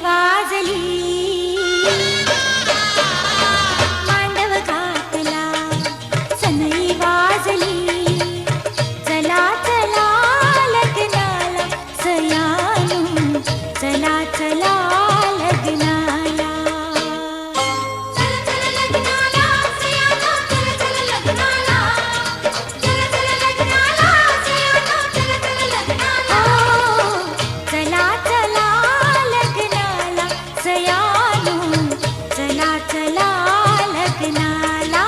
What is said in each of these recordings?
वाजली मांडव घातला सनई वाजली चला चला लग्नाला सयानू चला चला लग्नाला चला चला लग्नाला सयानू चला चला लग्नाला चला चला लग्नाला सयानू चला चला लग्नाला चला चला लग्नाला सयानू चला चला लग्नाला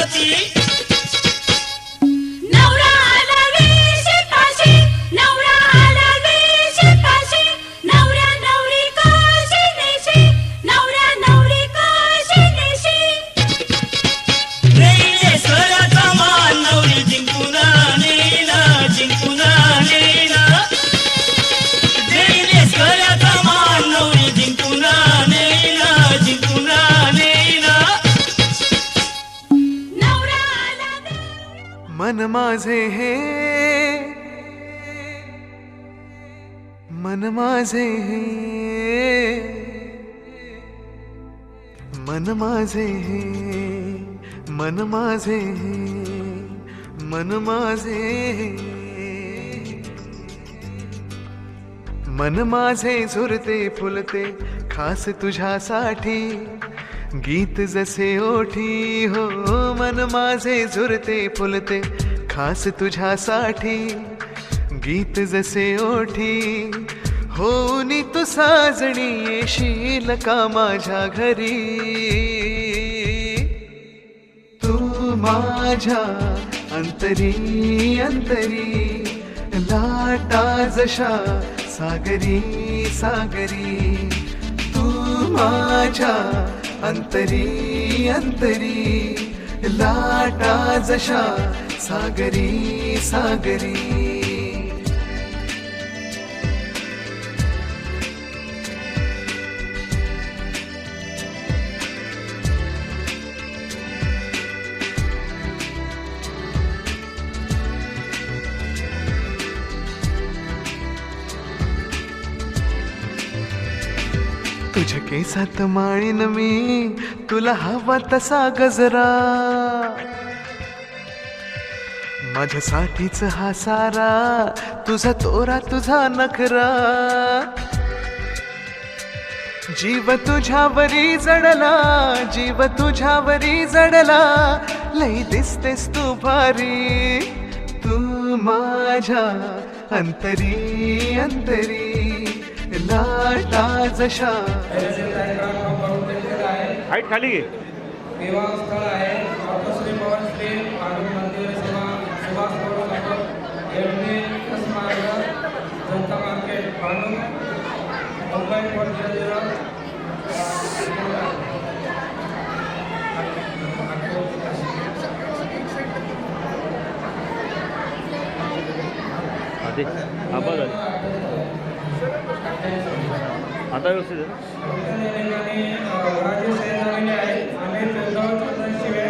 जाती. नवरा आला वेशपाशी, नवरा आला वेशपाशी, नवऱ्या नवरी काशी नेशी, नवऱ्या नवरी काशी नेशी. नेईले स्वराचा मान नवरी जिंकून नेला, जिंकून नेला. नेईले स्वराचा मान नवरी जिंकून नेला, जिंकून नेला. नवरा आला मन माझे हे मन माझे हे मन माझे हे मन माझे हे मन माझे हे मन माझे झुरते फुलते खास तुझ्यासाठी गीत जसे ओठी हो. मन माझे झुरते फुलते खास तुझ्यासाठी गीत जसे ओठी होनी तू साजणी येशील का माझ्या घरी. तू माझ्या अंतरी अंतरी लाटा जशा सागरी सागरी. तू माझ्या अंतरी अंतरी लाटा जशा सागरी सागरी. तुझ्या केसात माळीन मी तुला हवा तसा गजरा. माझ्यासाठीच हा सारा तुझा तोरा तुझा नखरा. जीव तुझ्यावरी जडला, जीव तुझ्यावरी जडला. लई दिसतेस तू भारी. तू माझ्या अंतरी अंतरी लाटा जशा. हाईट खाली घे. विवाहस्थळ आहे श्री पवन श्री मानव मंदिर सेवा सुभाष एरणी मार्ग जनता मार्केट भांडून मुंबई 4000. आधी हा बघा आता व्यवस्थित आहे. राजेश झालेले आहेत आणि चौदा शिवे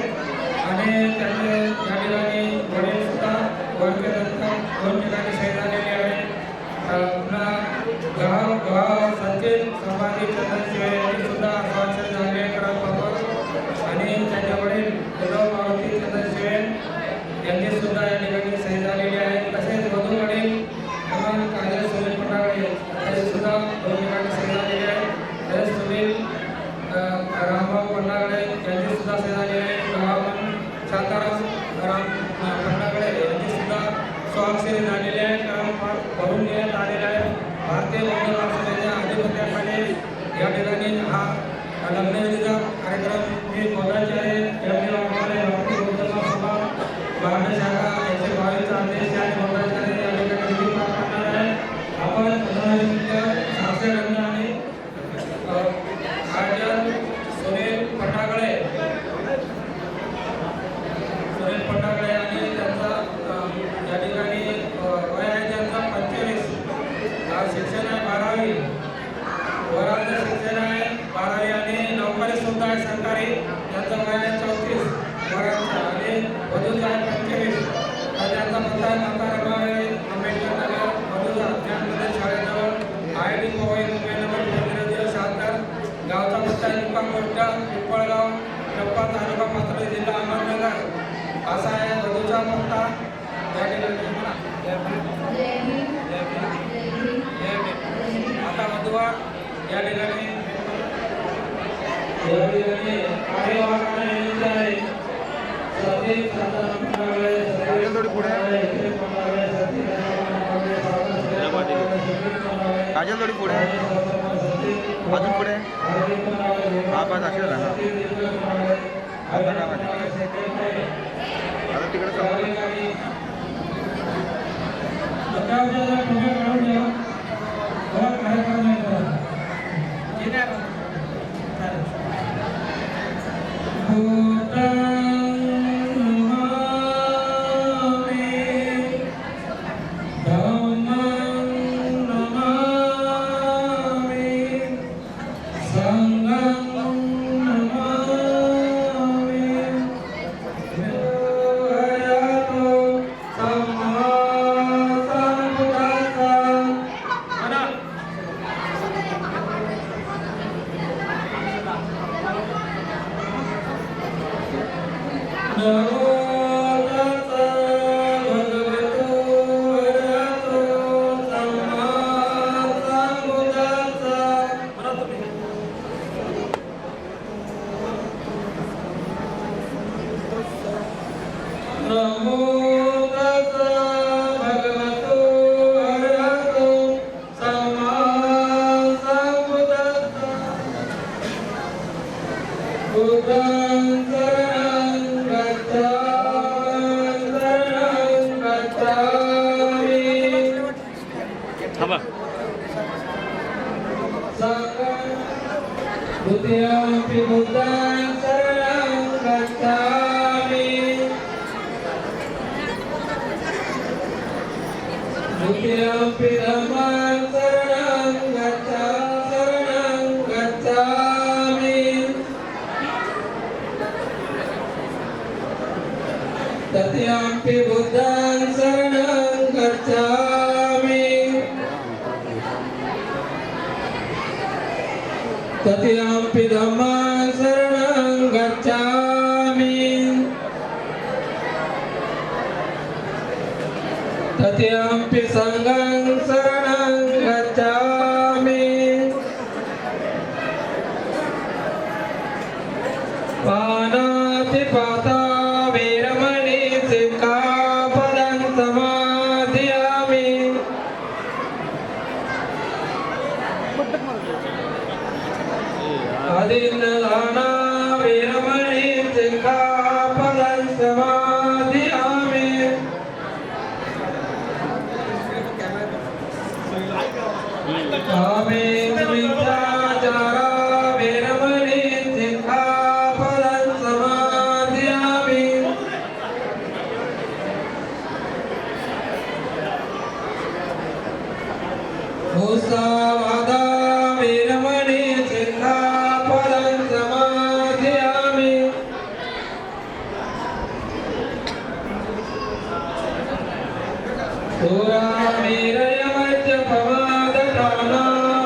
आणि त्यांचे या ठिकाणी वडील सुद्धा वर्गनंतर 2 ठिकाणी सही झालेले आहेत. पुन्हा गाव सचिन संभाजी चंदन शिवे यांनी सुद्धा स्वाक्षरी झाले कराबाबत आणि त्यांचे वडील उद्धव मारुती चंदन शिवे यांनी सुद्धा या ठिकाणी सही झालेली आहे. तसेच वधू वडील काजल सुनील पटाळे यांनी सुद्धा 2 ठिकाणी सही झालेली आहे. तसेच सुनील रामभाऊ पन्नागळे यांची सुद्धा सही झालेली आहे. गावामन शांताराम राम पन्नागळे यांची सुद्धा स्वाक्षरी झालेली आहे. काम भरून देण्यात आलेले आहे. भारतीय बौद्ध परिषदेच्या अधिपत्याखाली या ठिकाणी हा लग्नविधीचा कार्यक्रम मी बोलायचे आहे. भारतीय बौद्ध सभा महाराष्ट्र शाखा 122 चा अध्यक्ष आणि बोलायचे या ठिकाणी विधी पार पाडणार आहे. आपण साक्षरंग आणि आचार्य सुनील पटागळे आणि त्यांचा या ठिकाणी वय आहे त्यांचा 25. शिक्षण आहे 12वी. वराचं शिक्षण आहे 12वी आणि नोकरी सुद्धा आहे सरकारी. त्यांचं वय आहे 34 वराचं आणि वधूचं आहे 25. त्यांचा पत्ता आहे म्हातारा आंबेडकर नगर वधूचा ज्ञानमध्ये शाळेजवळ IIT मुंबई नंबर 076. गावचा पत्ता आहे मुक्काम पोस्ट पिंपळगाव टप्पा तालुका पाथर्डी जिल्हा अहमदनगर असा आहे वधूचा पत्ता. या ठिकाणी आता वधूवा या ठिकाणी काजल थोडी पुढे अजून पुढे हा पाच असेल ना. आता तिकडे समोर थांबा. द्वितीयमपि बुद्धं शरणं गच्छामि द्वितीयमपि धम्मं शरणं गच्छामि तृतीयमपि बुद्धं शरणं गच्छामि तृतीयमपि धम्मं शरणं गच्छामि तृतीयमपि संघं शरणं गच्छामि पानातिपाता वीरमणि सिक्खापदं समादयामि अदिन्नदाना वीरमणि सिक्खापदं समादयामि कामेन्द्रियाचारा वीरमणि सिक्खापदं समादयामि मुसावादा वीरमणि सिक्खापदं समादयामि सुरामेरयमज्जपमाददाना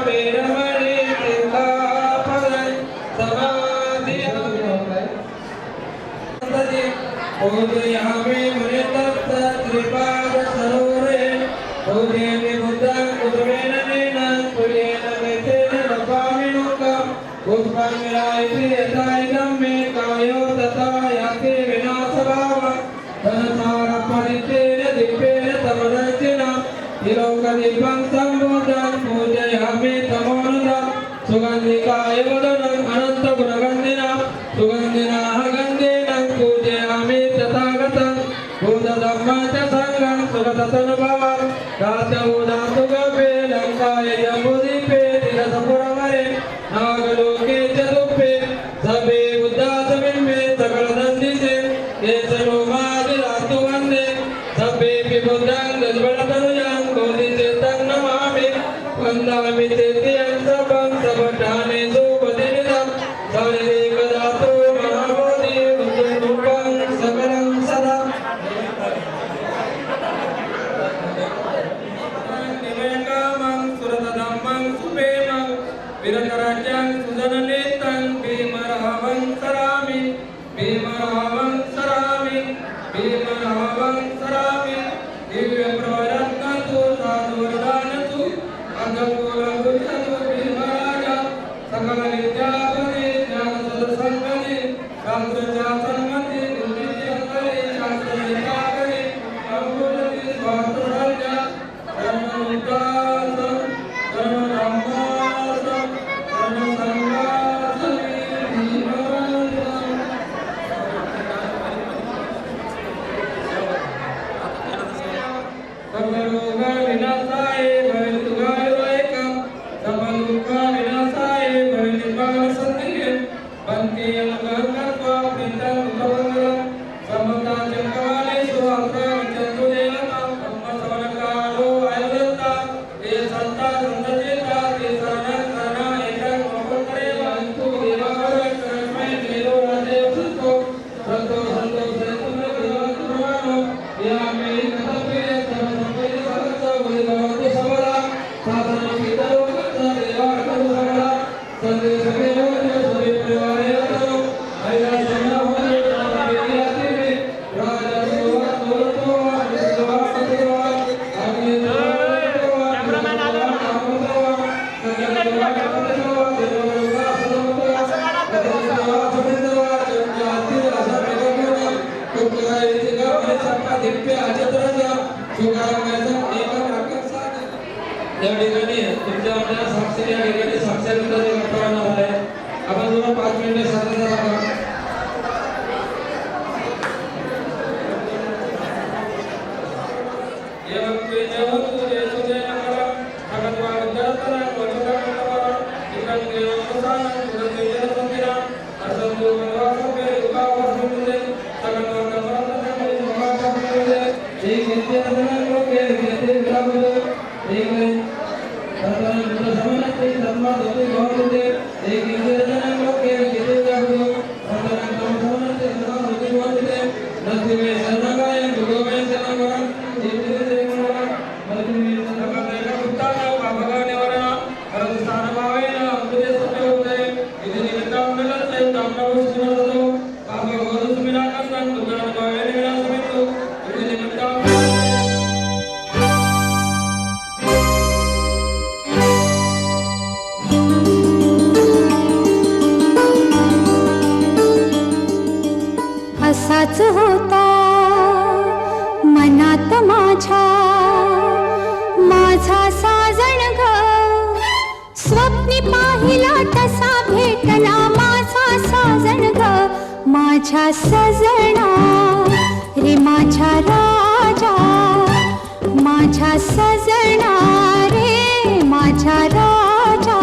वीरमणि सिक्खापदं समादयामि पूजयामि मुनितप्त त्रिपादसरोवरे पूजयामि बुद्धं कुसुमेन नीनं तुल्येन मेतेन नपामि लोकं पुष्पं विरायते यथाइदं मे कायो तथा याति विनाशभावः धनसारपरितेन दिव्येन तमदर्शिना तिलोकदीपं सम्बोधं पूजयामि तमोनुदं सुगन्धिकाय वदनं अनन्तगुणगन्धिना सुगन्धिनाः गन्धेन पूजयामि तथागतं भूतधम्मं च संघं सुगततनुभवं रातोदातु गवे लङ्काय जम्बुदीपे तिरसपुरवरे नागलोके च दुःखे सभे बुद्धासमिम्बे सकलदन्दिते केशरो मादिरातु वन्दे सभेऽपि बुद्धं गजबलतनुजं गोदिचेतं नमामि वन्दामि चेत्यं सबं सबठानेषु पतिनिधं सौरिकदातु महाबोधि बुद्धिरूपं सकलं सदा निवेकामं सुरतधम्मं सुपेमं विरतराज्यं सुजननेतं भीमरावं सरामि भीमरावं सरामि भीमरावं सरामि दिव्यप्रवरत्नतु साधुर्दानतु अंधकूलभुजतु भीमराजा सकलविद्यापदे ज्ञानसदसम्पदे शास्त्रशासनमते निर्विद्यकरे शास्त्रविद्याकरे अमूलति स्वार्थराजा धर्ममुद्रासं धर्मधम्मासं धर्मसंगासं भीमराजा सर्वरोग विनाशाय भयदुर्गाय वैका सर्वदुःख विनाशाय भयनिर्वाण सन्निधे बंते अलगर्गत्वा प्रीतं मुखवंदनं समता चक्रवाले सुहास्रा वचन्तु देवता ब्रह्मसवनकारो आयुर्दत्ता ते संता संतचेता ते शरणा एकं महोत्तरे वन्तु देवावय कर्मय देवो राजेव सुतो संतो संतो संतो देवात्मनो यामे कथपे सर्वसंपे सहस्र वैभवतु सबला साधना सीतलो देवाकरु सबला संदेश देवो सवे परिवारे अतो आया समना होने राजा सोवा तोरतो आदिवा पतिवा आगे कैमरामैन आ या ठिकाणी तुमच्या साक्षी या ठिकाणी साक्षरता करणार आहे. आपण तुम्हाला 5 मिनिटे शांतता राहा. असाच होता मनात माझा साजन ग स्वप्नी पाहिला तसा भेटला माझा साजन ग माझ्या सजना रे माझ्या राजा माझ्या सजना रे माझ्या राजा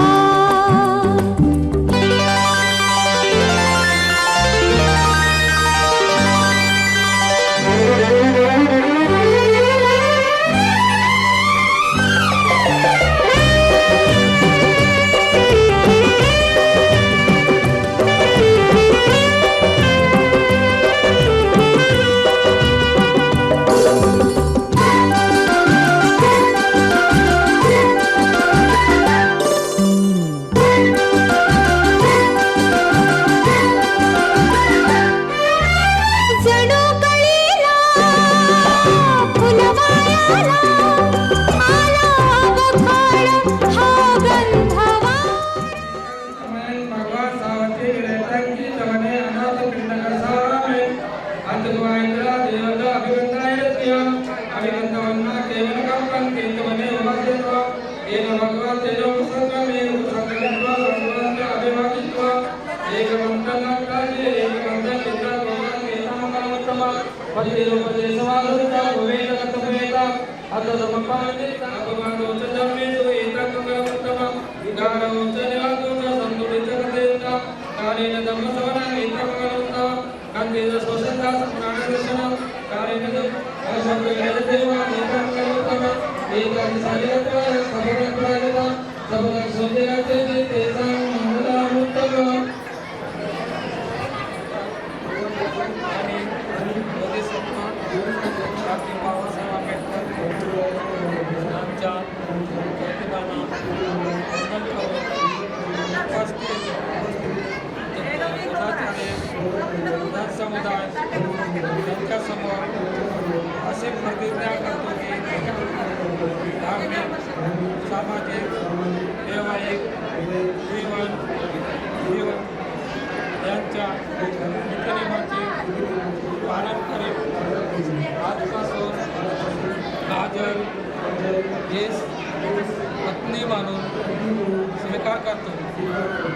समुदाय त्यांच्या समोर असे प्रतिज्ञा करतो की धार्मिक सामाजिक वैवाहिक जीवन यांच्या नीतिनियमांचे पालन करेल. आजपासून काजल देश पत्नी मानून स्वीकार करतो.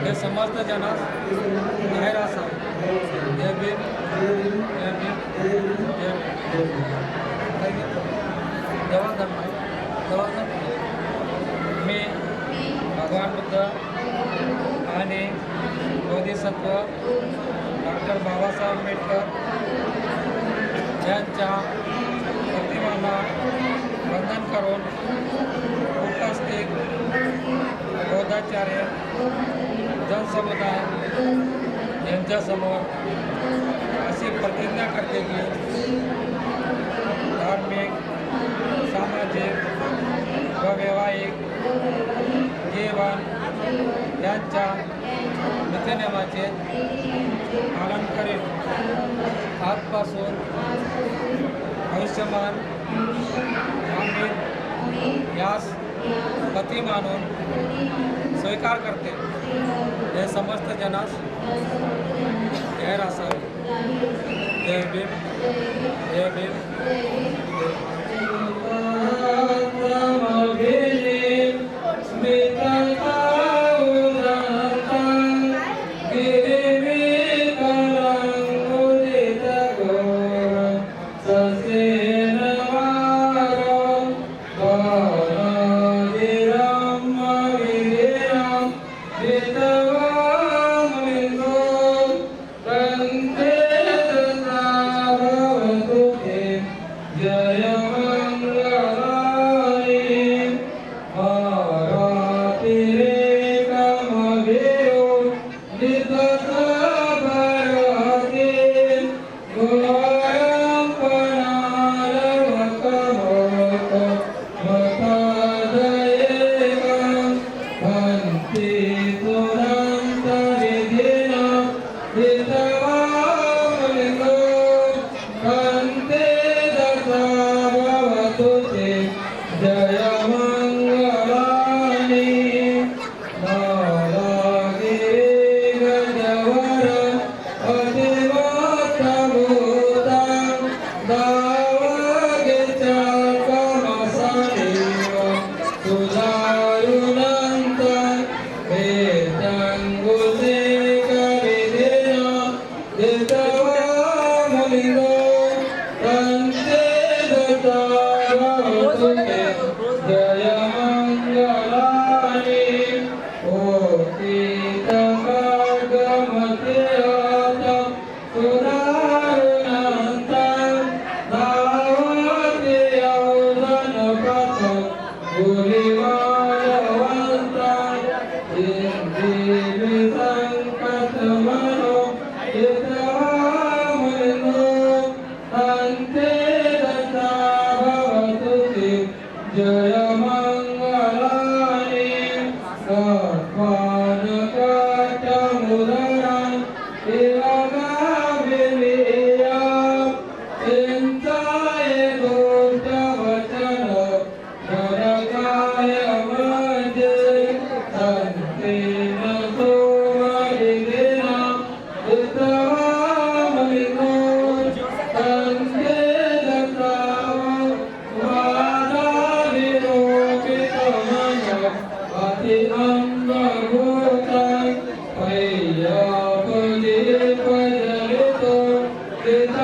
हे समस्त जनास जाहीर असा. जय भीम. धर्म आहे सर्वांना मी भगवान बुद्ध आणि बोधिसत्व डॉक्टर बाबासाहेब आंबेडकर यांच्या प्रतिमांना वंदन करून उपस्थित बौद्धाचार्य जनसमुदाय यांच्यासमोर अशी प्रतिज्ञा करते की धार्मिक सामाजिक व वैवाहिक जीवन यांच्या नीतिनियमाचे पालन करेल. आजपासून आयुष्यमान आम्ही यास पती मानून स्वीकार करते. हे समस्त जनास जाहीर असावे. जय भीम जय भीम.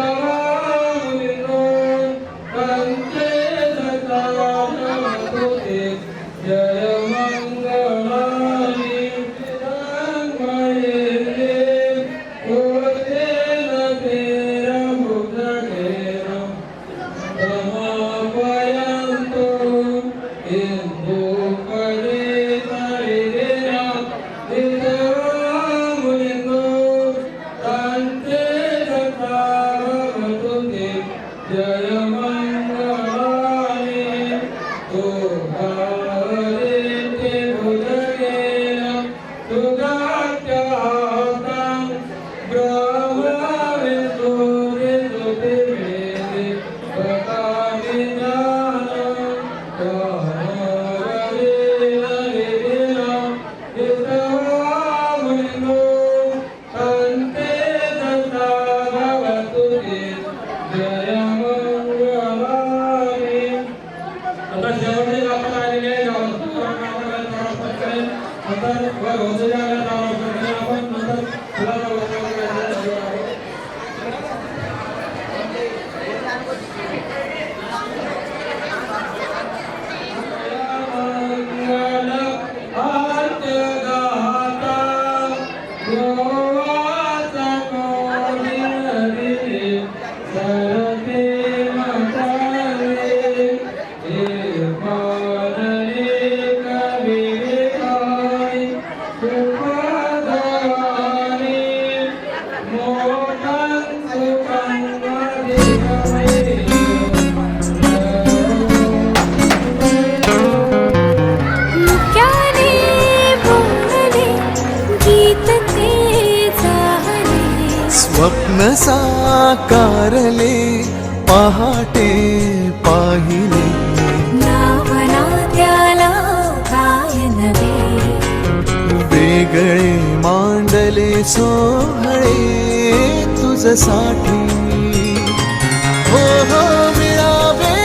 जय मंगल साकारले पहाटे पाहिले नावना त्याला काय नवे वेगळे मांडले सोहळे तुझसाठी हो हो मिळावे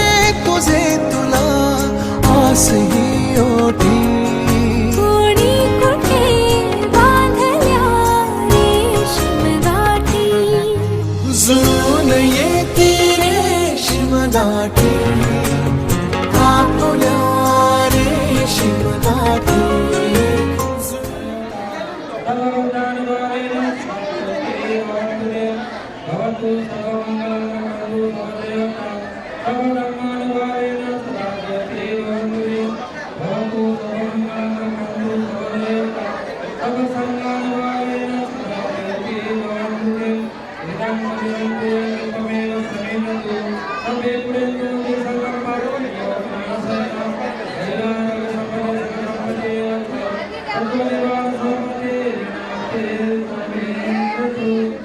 तुझे तुला आसही ओठी कोणी कुठे बांधल्या रेशीम गाठी जुळून येते रेशीम गाठी आपुल्या रेशीम गाठी भवतु सर्वमङ्गलमङ्गलमङ्गलो भवदेवता सर्वधर्मानुभावेन सदागते भवन्तु भवतु सर्वमङ्गलमङ्गलो भवदेवता सर्वसङ्गानुभावेन सदागते भवन्तु इदं मदिरन्ते त्वमेव समेतु सर्वे पुरेन्दु सर्वं पार्वतीयो नासयना दैवानागसम्पदे सर्वदेवासम्पदे नास्ते समेतु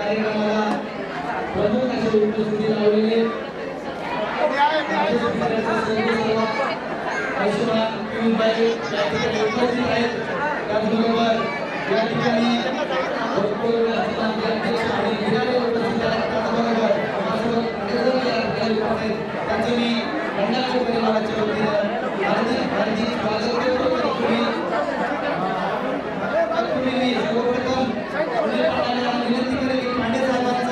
कार्यक्रमाला प्रमुख अशी उपस्थिती लावलेली उपस्थित आहेत. त्याचबरोबर या ठिकाणी भरपूर अध्यक्ष आणि विधायक उपस्थित आहेत. त्याचबरोबर त्यांचं मी मंडळाच्या परिवाराच्या वतीनं हार्दिक स्वागत करतो. तुम्ही सर्वप्रथम विनंती करेन की पांडे साहेबांचं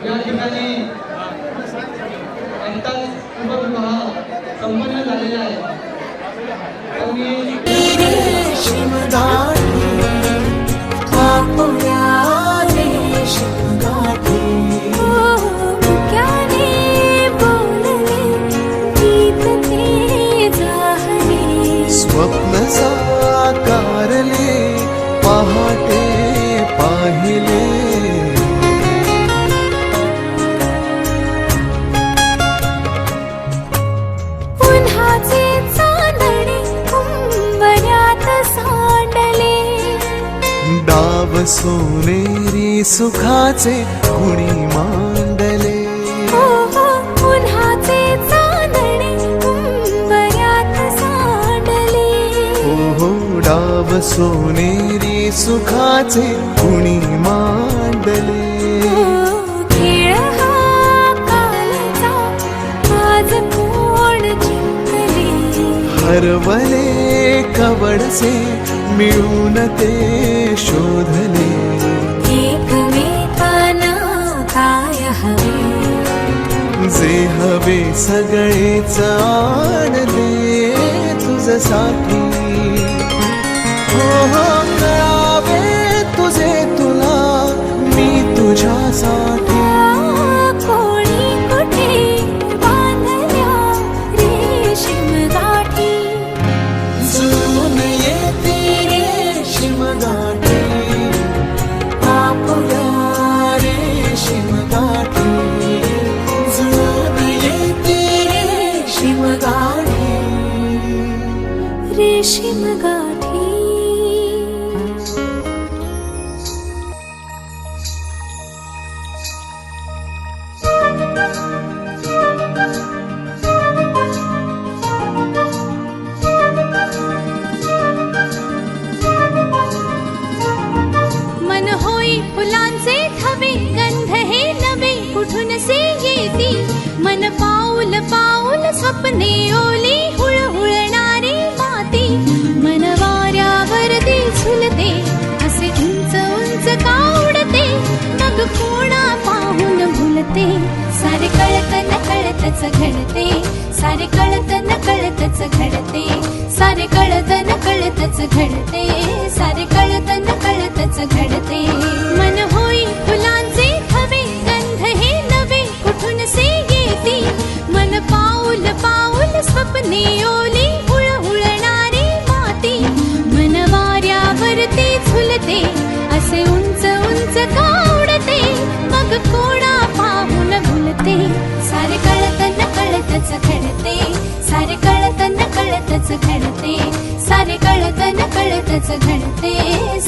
या ठिकाणी आताच उपविवाह संपन्न झालेला आहे. रेशीम गाठी आपुल्या रेशीम गाठी मुक्याने बोलले गीत ते जाहले स्वप्न साकारले पहाटे पाहिले उन्हाचे चांदणे उंबऱ्यात सांडले डाव सोनेरी सुखाचे कुणी मांडले हो हो उन्हाचे चांदणे उंबऱ्यात सांडले हो हो डाव सोनेरी सुखाचे कुणी मांडले खेळ हा कालचा आज कोण जिंकले हरवले कवडसे मिळून ते शोधले. एकमेकांना काय हवे जे हवे सगळेच आणले तुझ्यासाठी. हो हो कळावे तुझे तुला मी तुझ्यासाठी. कोणी कुठे बांधल्या रेशीम गाठी जुळून येते रेशीम गाठी आपुल्या रेशीम गाठी. जुळून येते रेशीम गाठी. रेशीम गाठी. मन होई फुलांचे थवे गंध हे नवे कुठून से येती. मन पाऊल पाऊल स्वप्ने ओली हुळहुळणारी माती. मन वाऱ्यावरती झुलते असे उंच उंच का उडते. मग कोणा पाहून भुलते सारे कळत न कळतच घडते. सारे कळत न कळतच घडते. सारे कळत न कळतच घडते. सारे कळत न कळतच घडते. मन होई फुलांचे थवे गंध हे नवे कुठून से येती. मन पाऊल पाऊल स्वप्ने ओली हुळहुळणारी माती. मन वाऱ्यावरती झुलते असे उंच उंच का उडते. मग कोणा पाहून भुलते सारे कळत न कळतच घडते. सारे कळत न कळतच घडते. सारे कळत न कळतच घडते.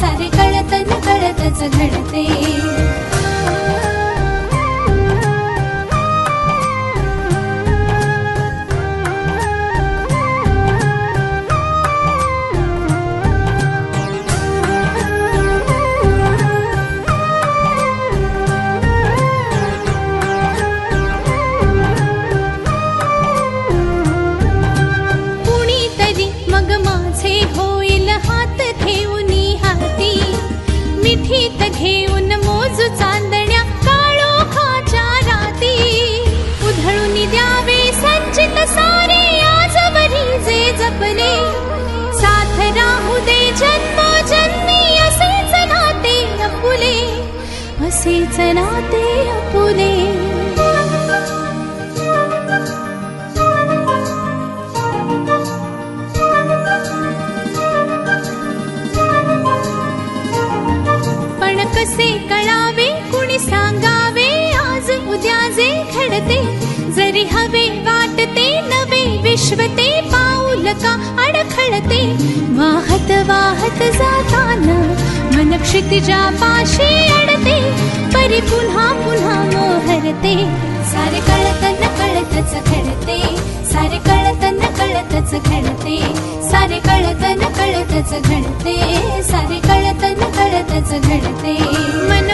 सारे कळत न कळतच घडते. कुणीतरी मग माझे होईल हात घेऊन हाती. मिठीत घेऊन मोजू चांदण्या काळोखाच्या राती. उधळून द्यावे संचित सारे आजवरी जे जपले. साथ राहू दे जन्मोजन्मी असेच नाते अपुले. असेच नाते अपुले. पण कसे कळावे कुणी सांगावे आज उद्या जे घडते. जरी हवे वाटते नवे विश्व ते पाऊल का अडखळते. वाहत वाहत जाताना मन क्षितिजापाशी अडते. परी पुन्हा पुन्हा मोहरते. सारे कळत न कळतच घडते. सारे कळत न कळतच घडते. सारे कळत न कळतच घडते. सारे कळत न कळतच घडते. मन